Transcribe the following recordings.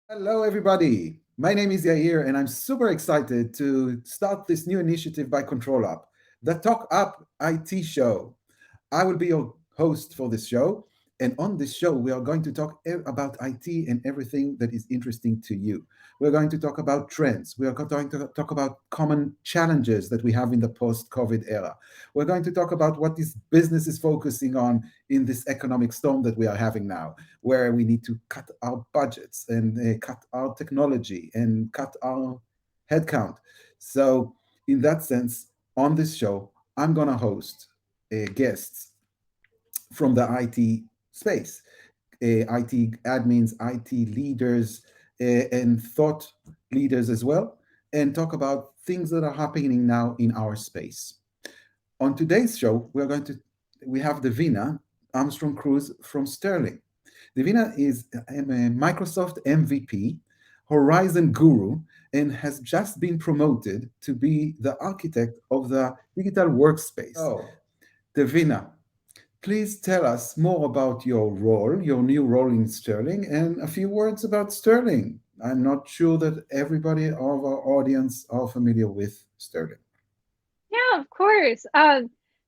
Hello, everybody. My name is Yair, and I'm super excited to start this new initiative by ControlUp, the TalkUP IT show. I will be your host for this show. And on this show, we are going to talk about IT and everything that is interesting to you. We're going to talk about trends. We are going to talk about common challenges that we have in the post COVID era. We're going to talk about what this business is focusing on in this economic storm that we are having now, where we need to cut our budgets and cut our technology and cut our headcount. So, in that sense, on this show, I'm going to host guests from the IT space, IT admins, IT leaders, and thought leaders as well, and talk about things that are happening now in our space. On today's show, we have Davina Armstrong-Cruz from Sterling. Davina is a Microsoft MVP, Horizon Guru, and has just been promoted to be the architect of the digital workspace. Oh, Davina, please tell us more about your role, your new role in Sterling, and a few words about Sterling. I'm not sure that everybody of our audience are familiar with Sterling. Yeah, of course.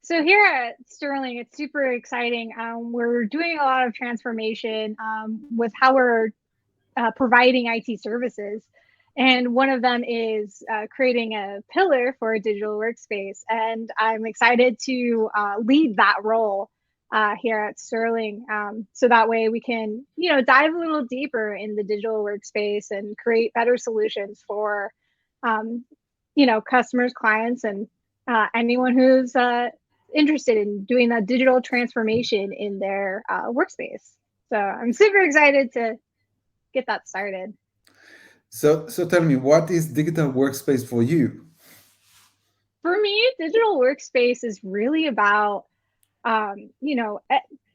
So here at Sterling, it's super exciting. We're doing a lot of transformation with how we're providing IT services. And one of them is creating a pillar for a digital workspace. And I'm excited to lead that role here at Sterling. So that way we can, dive a little deeper in the digital workspace and create better solutions for, um, customers, clients, and anyone who's interested in doing that digital transformation in their workspace. So I'm super excited to get that started. So tell me, what is digital workspace for you? For me, digital workspace is really about,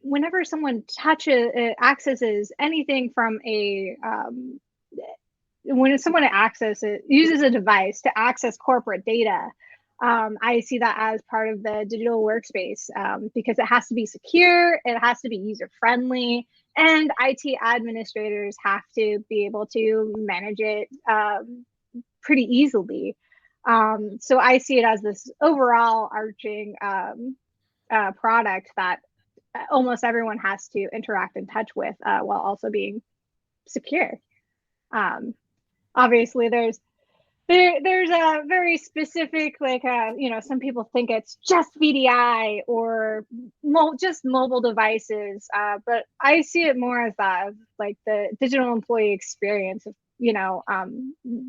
whenever someone touches, accesses anything from when someone accesses, uses a device to access corporate data, I see that as part of the digital workspace because it has to be secure, it has to be user friendly, and IT administrators have to be able to manage it pretty easily. So I see it as this overall arching product that almost everyone has to interact and touch with while also being secure. Um, Obviously, there's a very specific some people think it's just VDI or just mobile devices, but I see it more as that of like the digital employee experience of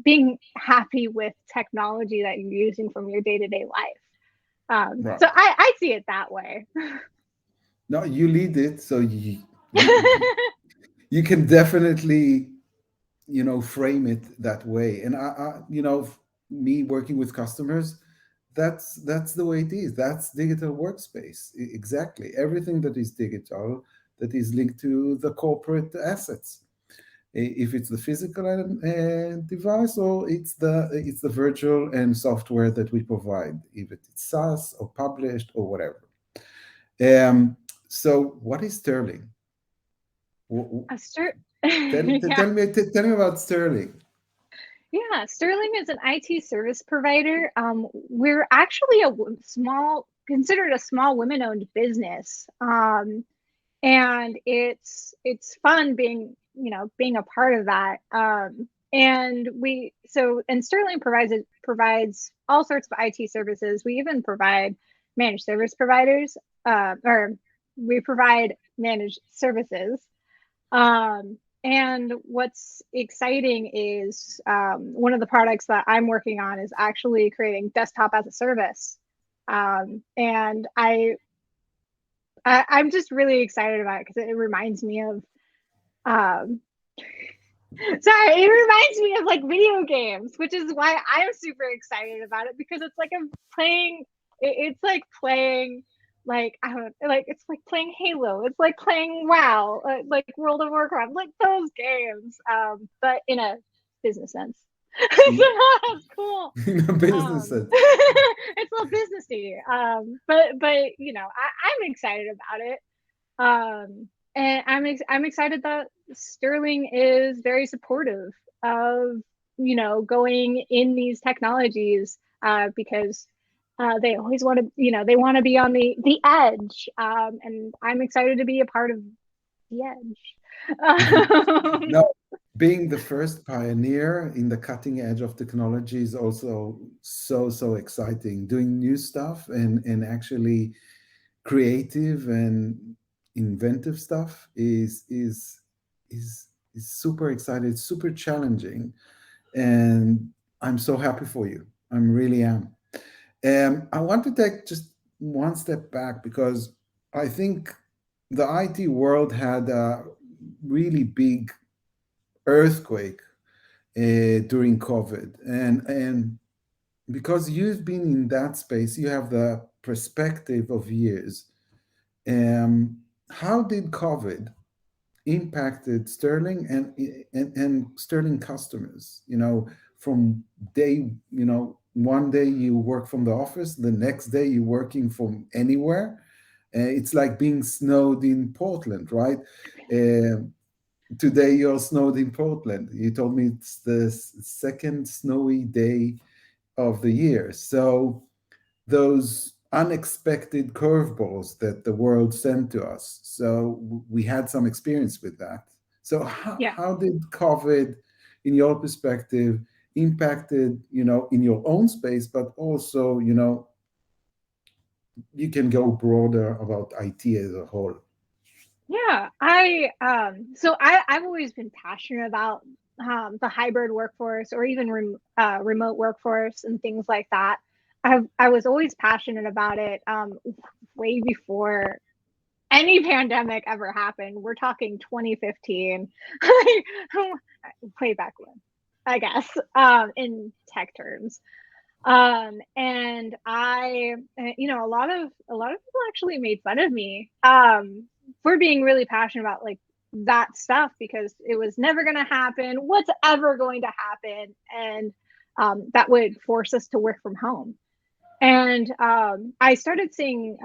being happy with technology that you're using from your day-to-day life. Right. So I see it that way. No, you lead it, so you you can definitely frame it that way. And me working with customers, that's the way it is. That's digital workspace. Exactly. Everything that is digital that is linked to the corporate assets. If it's the physical device, or it's the virtual and software that we provide, if it's SaaS or published or whatever. Um, so what is Sterling? W- w- A cert- Tell, yeah. tell me tell me about Sterling. Yeah, Sterling is an IT service provider. We're actually considered a small women-owned business, and it's fun being being a part of that. And Sterling provides all sorts of IT services. We even provide managed service providers, or we provide managed services. And what's exciting is one of the products that I'm working on is actually creating desktop as a service. And I'm just really excited about it because it reminds me of um, sorry, it reminds me of like video games, which is why I'm super excited about it because it's like I'm playing. It's like playing, like I don't like it's like playing Halo. It's like playing WoW, like World of Warcraft, like those games, but in a business sense. In, So that's cool. in a business sense. It's a little businessy, but I'm excited about it. and I'm excited that Sterling is very supportive of, going in these technologies, because they always want to, they want to be on the edge, and I'm excited to be a part of the edge. No, being the first pioneer in the cutting edge of technology is also so exciting. Doing new stuff and actually creative and inventive stuff is super exciting. It's super challenging, and I'm so happy for you. I'm really am. I want to take just one step back because I think the IT world had a really big earthquake during COVID, and because you've been in that space, you have the perspective of years. How did COVID impacted Sterling and Sterling customers? From day, one day you work from the office, the next day you're working from anywhere. It's like being snowed in Portland, right? Um Today you're snowed in Portland. You told me it's the second snowy day of the year. So those unexpected curveballs that the world sent to us. So we had some experience with that. So Yeah. how did COVID, in your perspective, impacted, in your own space, but also, you can go broader about IT as a whole. Yeah, I've always been passionate about the hybrid workforce, or even remote workforce and things like that. I was always passionate about it, way before any pandemic ever happened. We're talking 2015, way back when, I guess, in tech terms. And a lot of people actually made fun of me, for being really passionate about like that stuff, because it was never going to happen. What's ever going to happen? And that would force us to work from home. And I started seeing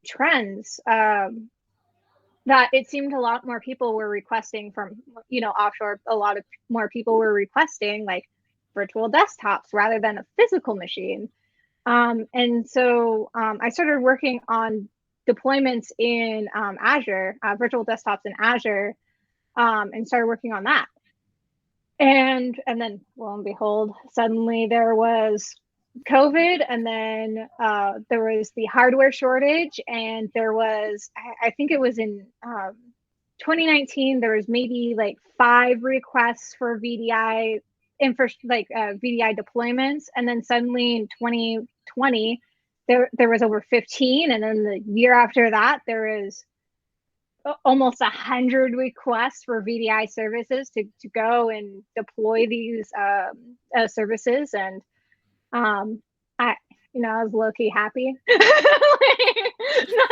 trends, that it seemed a lot more people were requesting from, offshore. A lot of more people were requesting like virtual desktops rather than a physical machine. And so I started working on deployments in Azure, virtual desktops in Azure, and started working on that. And then, lo and behold, suddenly there was COVID, and then there was the hardware shortage, and there was, I think it was in 2019, there was maybe like 5 requests for VDI VDI deployments, and then suddenly in 2020 there was over 15, and then the year after that there is almost 100 requests for VDI services to go and deploy these services. And I, I was low key happy. Not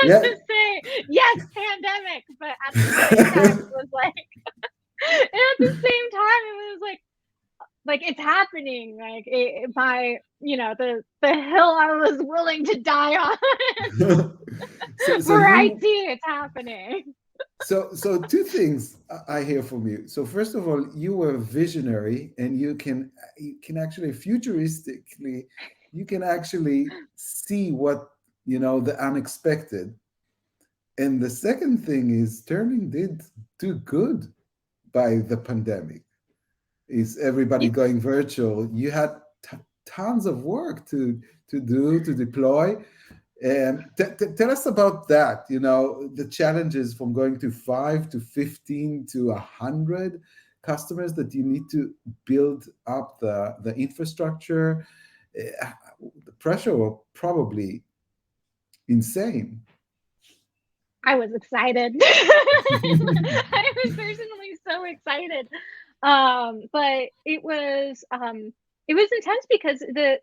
Yeah. to say yes, pandemic, but at the same time, it was like, and at the same time, it was like it's happening. Like the hill I was willing to die on so for you IT, it's happening. so two things I hear from you. So first of all, you were visionary, and you can actually futuristically, you can actually see what, the unexpected. And the second thing is Sterling did do good by the pandemic. Is everybody going virtual? You had tons of work to do, to deploy. Tell us about that. The challenges from going to 5 to 15 to 100 customers that you need to build up the infrastructure. The pressure was probably insane. I was excited. I was personally so excited. But it was intense, because the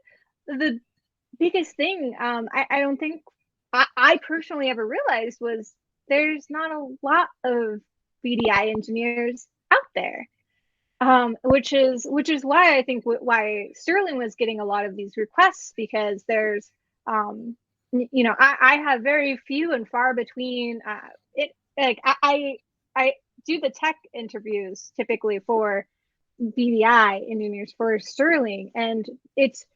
biggest thing, I don't think I personally ever realized, was there's not a lot of VDI engineers out there. Which is why I think why Sterling was getting a lot of these requests, because there's I have very few and far between. like I do the tech interviews typically for BDI engineers for Sterling, and it's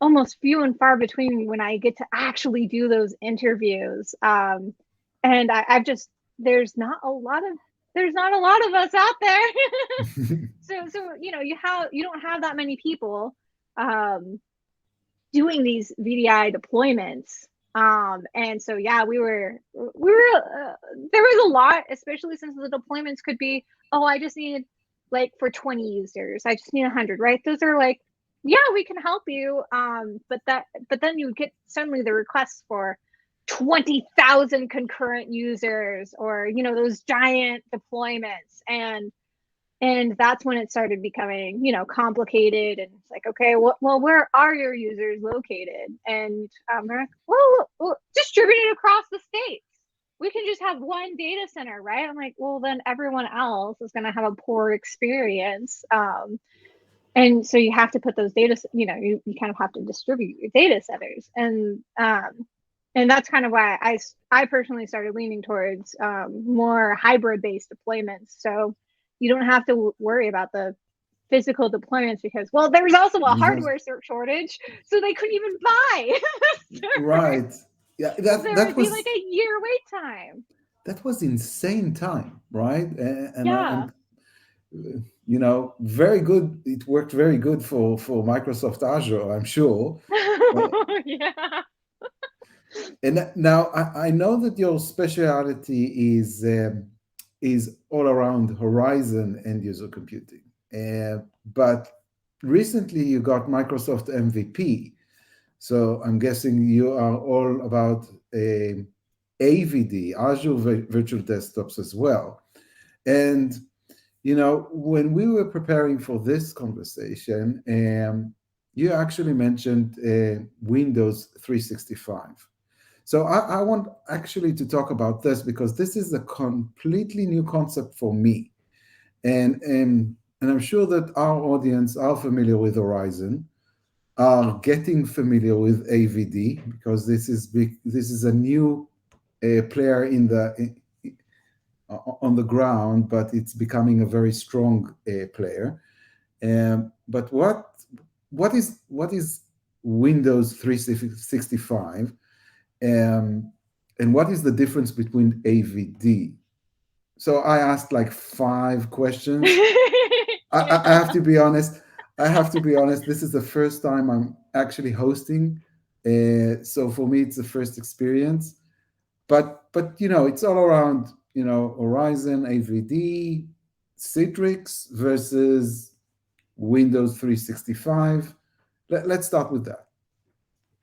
almost few and far between when I get to actually do those interviews. And I've just there's not a lot of us out there. So you don't have that many people doing these VDI deployments. And so yeah, we were there was a lot, especially since the deployments could be, oh, I just need like for 20 users, I just need 100, right? Those are like, yeah, we can help you. But then you get suddenly the requests for 20,000 concurrent users, or those giant deployments, and that's when it started becoming complicated. And it's like, okay, well, where are your users located? And they're like, well, distributed across the states. We can just have one data center, right? I'm like, well, then everyone else is going to have a poor experience. And so you have to put those data, you kind of have to distribute your data centers. And that's kind of why I personally started leaning towards more hybrid based deployments. So you don't have to worry about the physical deployments, because, well, there was also a Because, hardware shortage, so they couldn't even buy servers. right. Yeah, So that there would that be like was a year wait time. that was insane time, right? Yeah. Very good. It worked very good for Microsoft Azure, I'm sure. Uh, Yeah. and now I know that your specialty is all around Horizon end user computing, but recently you got Microsoft MVP. So I'm guessing you are all about AVD, Azure Virtual Desktops as well. And when we were preparing for this conversation, you actually mentioned Windows 365. So I want actually to talk about this because this is a completely new concept for me. And I'm sure that our audience are familiar with Horizon, are getting familiar with AVD because this is a new player on the ground, but it's becoming a very strong player. But what is Windows 365, and what is the difference between AVD? So I asked like 5 questions. I Yeah. have to be honest. I have to be honest. This is the first time I'm actually hosting, so for me it's the first experience. But it's all around Horizon, AVD, Citrix versus Windows 365. Let's start with that.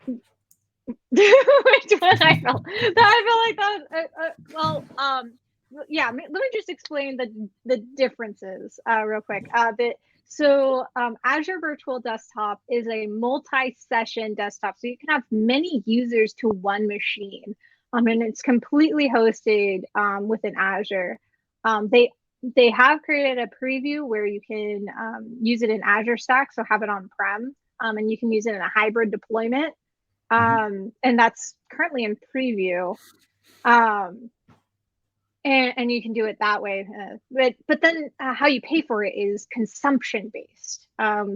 Which one I felt that I feel like that. Yeah. Let me just explain the differences real quick. Azure Virtual Desktop is a multi-session desktop, so you can have many users to one machine. And it's completely hosted within Azure. They have created a preview where you can use it in Azure Stack, so have it on prem, and you can use it in a hybrid deployment, Mhm. and that's currently in preview. Um, and you can do it that way. But then how you pay for it is consumption based.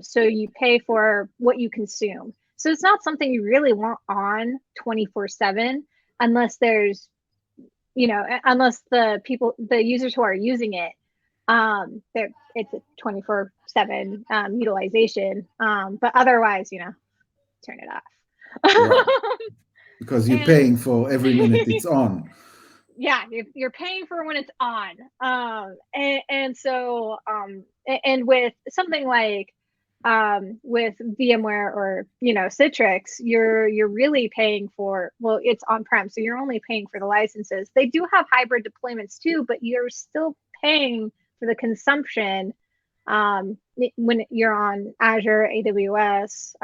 So you pay for what you consume. So it's not something you really want on 24/7, unless unless the users who are using it, it's a 24/7 utilization. But otherwise, turn it Right, off. because you're And paying for every minute it's on. yeah, you're paying for when it's on. And with something like with VMware or Citrix, you're really paying for, well, it's on-prem, so you're only paying for the licenses. They do have hybrid deployments too, but you're still paying for the consumption when you're on Azure, AWS,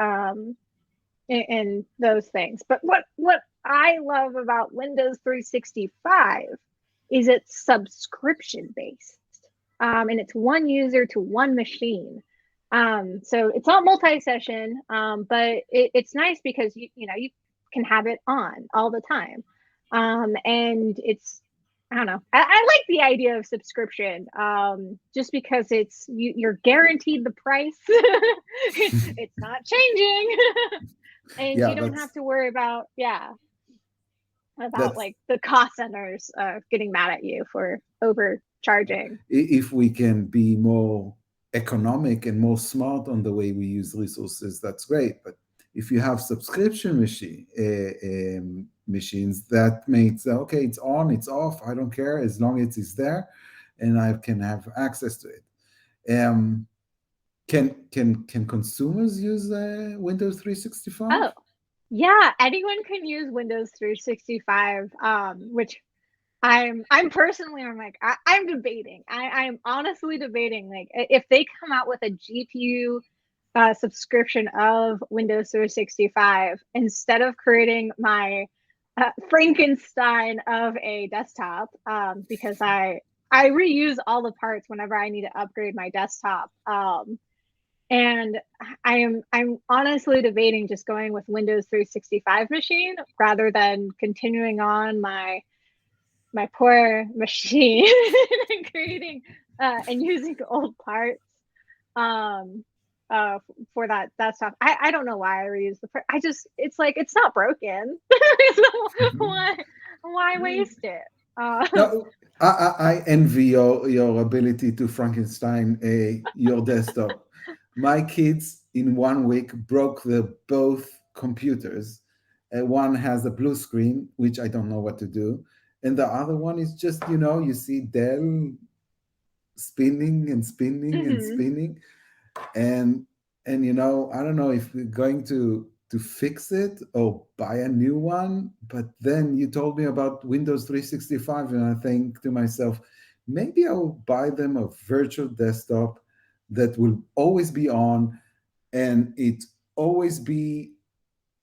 and those things. But what I love about Windows 365 is it's subscription based, and it's one user to one machine. So it's not multi-session, but it's nice because you can have it on all the time, and I don't know. I like the idea of subscription, just because you're guaranteed the price. It's not changing, and Yeah, you don't have to worry about, about that's like the cost centers getting mad at you for overcharging. if we can be more economic and more smart on the way we use resources, that's great. But if you have subscription machines, that makes okay, it's on, it's off. I don't care as long as it's there, and I can have access to it. Can consumers use Windows 365? Oh, yeah, anyone can use Windows 365, which I'm personally, I'm like, I'm debating. I'm honestly debating, like, if they come out with a GPU subscription of Windows 365 instead of creating my Frankenstein of a desktop, because I reuse all the parts whenever I need to upgrade my desktop. And I'm honestly debating just going with Windows 365 machine rather than continuing on my poor machine and creating and using old parts um uh for that desktop. I don't know why I reuse the part. I just, it's like, it's not broken. So why waste it? No, I envy your ability to Frankenstein your desktop. My kids in 1 week broke both computers. One has a blue screen, which I don't know what to do, and the other one is just you see Dell spinning and spinning and Mhm. spinning, and I don't know if we're going to fix it or buy a new one. But then you told me about Windows 365, and I think to myself, maybe I'll buy them a virtual desktop that will always be on, and it always be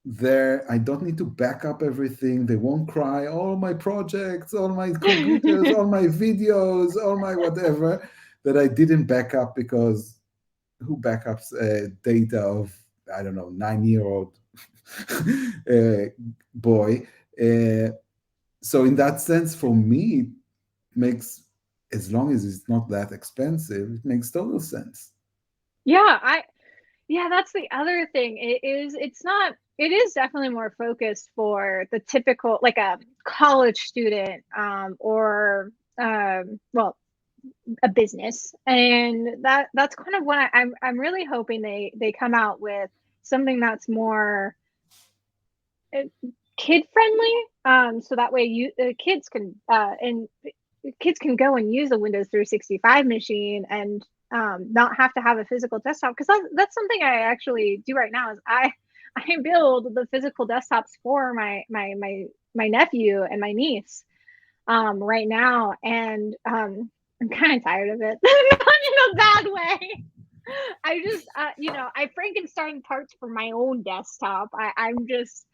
there. I don't need to back up everything. They won't cry all my projects, all my computers, all my videos, all my whatever that I didn't back up, because who backups data of, I don't know, 9-year-old uh, boy. Uh, so in that sense, for me, it makes, as long as it's not that expensive, it makes total sense. Yeah, that's the other thing. It is definitely more focused for the typical, like, a college student, or well, a business. And that's kind of what I'm really hoping they come out with something that's more uh, kid friendly, so that way kids can go and use a Windows 365 machine and not have to have a physical desktop, because that's something I actually do right now. Is I build the physical desktops for my nephew and my niece right now, and I'm kind of tired of it. Not in a bad way. I just, I Frankenstein parts for my own desktop. I'm just,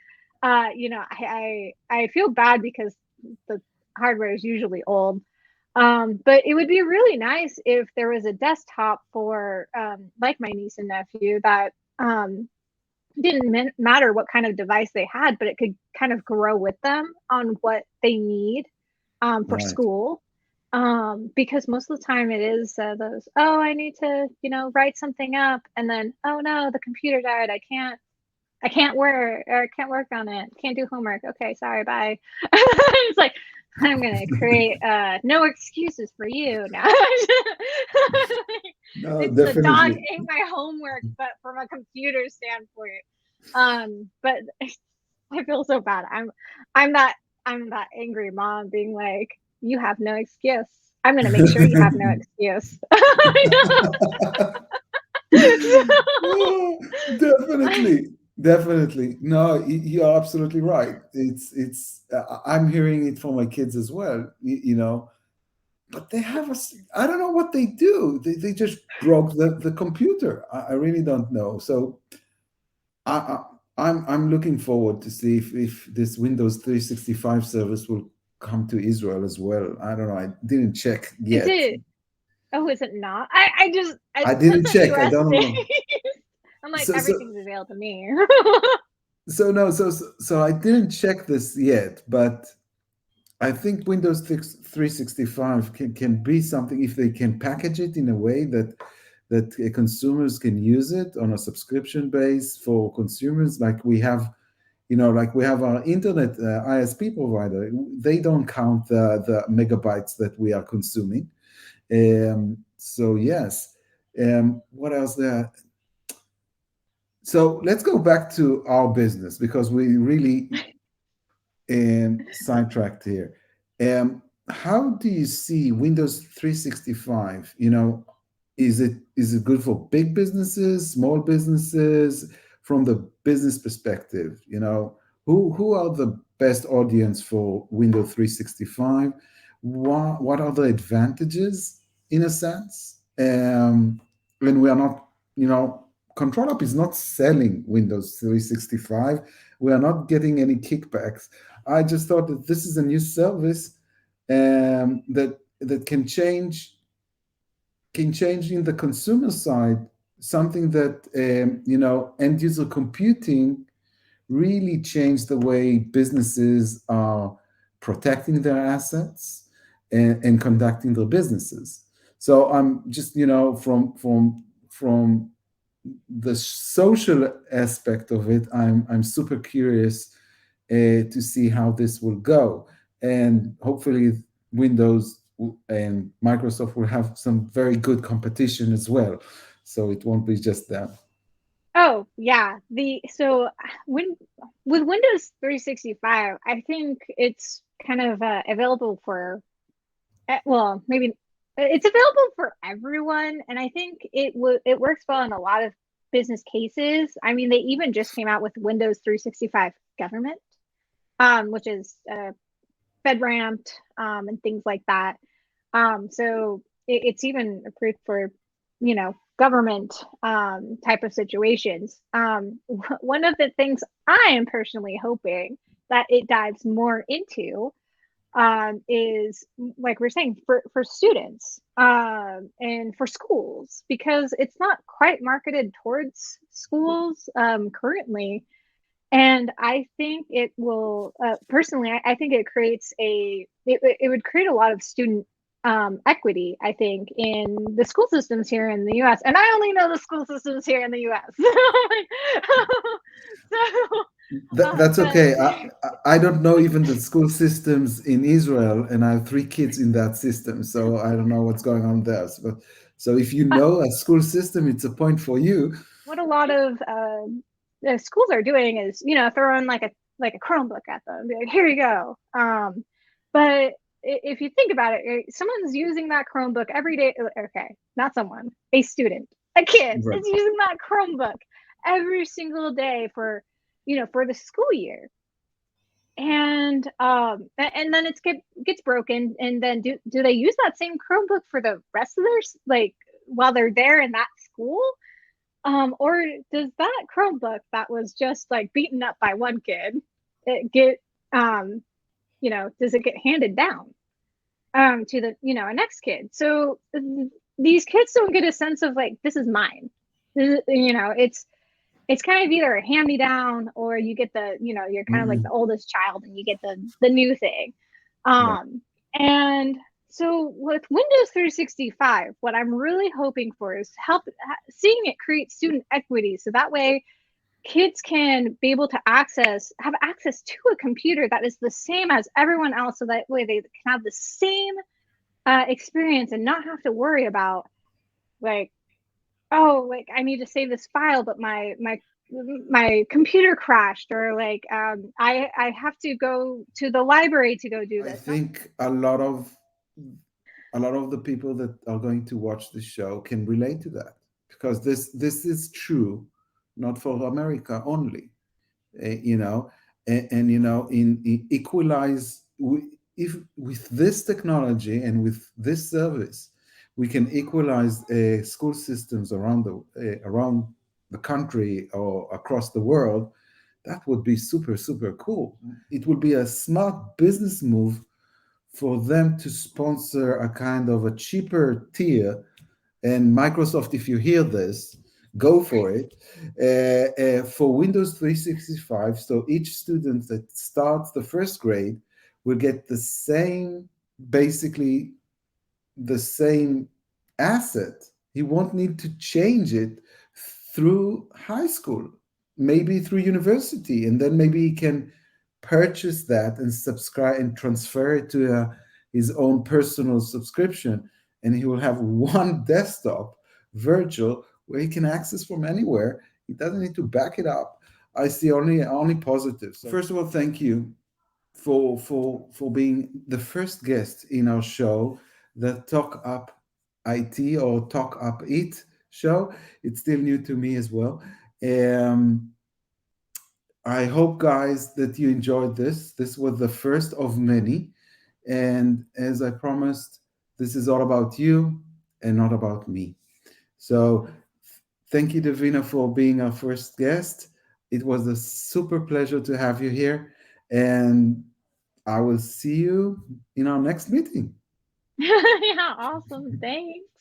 I feel bad because the hardware is usually old. But it would be really nice if there was a desktop for, like, my niece and nephew, that didn't matter what kind of device they had, but it could kind of grow with them on what they need for Right. school. Because most of the time it is those, oh, I need to, write something up, and then, oh no, the computer died. I can't work on it. Can't do homework. Okay, sorry, bye. It's like, I'm gonna create no excuses for you now. No, It's the dog definitely. ate my homework, but from a computer standpoint. But I feel so bad. I'm that I'm that angry mom being like, you have no excuse. I'm gonna make sure you have no excuse. Oh, definitely, definitely. No, you're absolutely right. I'm hearing it from my kids as well. But they have I don't know what they do. They just broke the computer. I really don't know. So I, I'm looking forward to see if this Windows 365 service will come to Israel as well. I don't know. I didn't check Is yet. it? Oh, is it not? I It says didn't that check. I US don't know. based. I'm like, So so everything's available to me. so no. So I didn't check this yet, but I think Windows 365 can be something if they can package it in a way that consumers can use it on a subscription base for consumers, like we have, like we have our internet ISP provider. They don't count the megabytes that we are consuming. So yes. What else there? So let's go back to our business because we really sidetracked here. How do you see Windows 365? Is it good for big businesses, small businesses? From the business perspective, who are the best audience for Windows 365? What are the advantages in a sense? When we are not, ControlUp is not selling Windows 365. We are not getting any kickbacks. I just thought that this is a new service that can change in the consumer side something that end user computing really changed the way businesses are protecting their assets and conducting their businesses. So I'm just from the social aspect of it, I'm super curious to see how this will go, and hopefully Windows and Microsoft will have some very good competition as well, so it won't be just them. Oh, yeah. The so when with Windows 365, I think it's kind of available for well, maybe it's available for everyone, and I think it works well in a lot of business cases. I mean, they even just came out with Windows 365 Government, which is FedRAMP, and things like that. So it's even approved for, government type of situations. One of the things I am personally hoping that it dives more into is, like we're saying, for students and for schools, because it's not quite marketed towards schools currently. And I think it will, personally, I think it would create a lot of student equity, I think, in the school systems here in the US. And I only know the school systems here in the US. So, That's but okay. I don't know even the school systems in Israel, and I have three kids in that system, so I don't know what's going on there. So if you uh, know a school system, it's a point for you. what a lot of the schools are doing is, throwing like a Chromebook at them, be like, here you go. But if you think about it, someone's using that Chromebook every day. Okay, not someone, a student, a kid Right. is using that Chromebook every single day for the school year. And then gets broken, and then do they use that same Chromebook for the rest of their, like, while they're there in that school? Or does that Chromebook that was just like beaten up by one kid, it get does it get handed down to the a next kid? So these kids don't get a sense of, like, this is mine. It's kind of either a hand me down, or you get you're kind of like the Mhm. oldest child and you get the new thing. Right. And so with Windows 365, what I'm really hoping for is seeing it create student equity, so that way kids can be able to have access to a computer that is the same as everyone else, so that way they can have the same experience and not have to worry about, like, oh, like, I need to save this file, but my computer crashed, or like, I have to go to the library to go do I this. Not think a lot of the people that are going to watch the show can relate to that because this is true, not for America only. You know, and in equalize, if with this technology and with this service, we can equalize school systems around the country or across the world. That would be super super cool. It would be a smart business move for them to sponsor a kind of a cheaper tier. And Microsoft, if you hear this, go for it. For Windows 365, so each student that starts the first grade will get the same, basically the same asset. He won't need to change it through high school, maybe through university, and then maybe he can purchase that and subscribe and transfer it to his own personal subscription, and he will have one desktop virtual where he can access from anywhere. He doesn't need to back it up. I see only positives. So first of all, thank you for being the first guest in our show, the Talk Up IT or Talk Up It show. It's still new to me as well. Um, I hope, guys, that you enjoyed this. This was the first of many. And as I promised, this is all about you and not about me. So thank you, Davina, for being our first guest. It was a super pleasure to have you here. And I will see you in our next meeting. Yeah, awesome. Thanks.